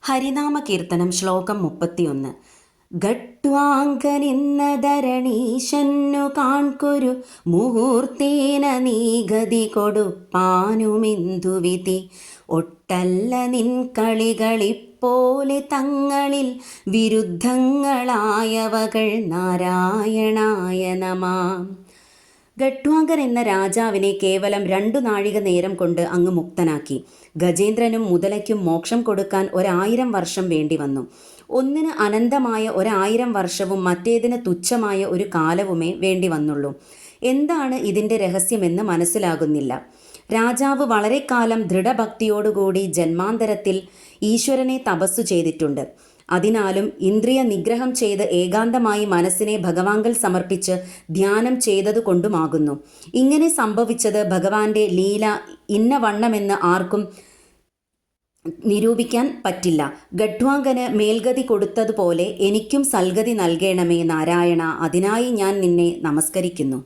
ഹരിനാമ കീർത്തനം ശ്ലോകം 31. ഗട്വാങ്കനിന്ന ധരണീശന്നു കാൺകൊരു മുഹൂർത്തേന നീഗതി കൊടുപ്പാനുമെന്തുവിധി ഒട്ടല്ല നിൻ കളികളിപ്പോലെ തങ്ങളിൽ വിരുദ്ധങ്ങളായവകൾ നാരായണായ നമാം. ഗട്വാങ്കൻ എന്ന രാജാവിനെ കേവലം 2 നാഴിക നേരം കൊണ്ട് അങ്ങ് മുക്തനാക്കി. ഗജേന്ദ്രനും മുതലയ്ക്കും മോക്ഷം കൊടുക്കാൻ 1000 വർഷം വേണ്ടി വന്നു. ഒന്നിന് അനന്തമായ 1000 വർഷവും മറ്റേതിന് തുച്ഛമായ ഒരു കാലവുമേ വേണ്ടി വന്നുള്ളൂ. എന്താണ് ഇതിൻ്റെ രഹസ്യമെന്ന് മനസ്സിലാകുന്നില്ല. രാജാവ് വളരെ കാലം ദൃഢഭക്തിയോടുകൂടി ജന്മാന്തരത്തിൽ ഈശ്വരനെ തപസ്സു ചെയ്തിട്ടുണ്ട്. അതിനാലും ഇന്ദ്രിയ നിഗ്രഹം ചെയ്ത് ഏകാന്തമായി മനസ്സിനെ ഭഗവാങ്കൽ സമർപ്പിച്ച് ധ്യാനം ചെയ്തതുകൊണ്ടുമാകുന്നു. ഇങ്ങനെ സംഭവിച്ചത് ഭഗവാന്റെ ലീല ഇന്ന വണ്ണമെന്ന് ആർക്കും നിരൂപിക്കാൻ പറ്റില്ല. ഗട്വാങ്കന് മേൽഗതി കൊടുത്തതുപോലെ എനിക്കും സൽഗതി നൽകണമേ നാരായണ. അതിനായി ഞാൻ നിന്നെ നമസ്കരിക്കുന്നു.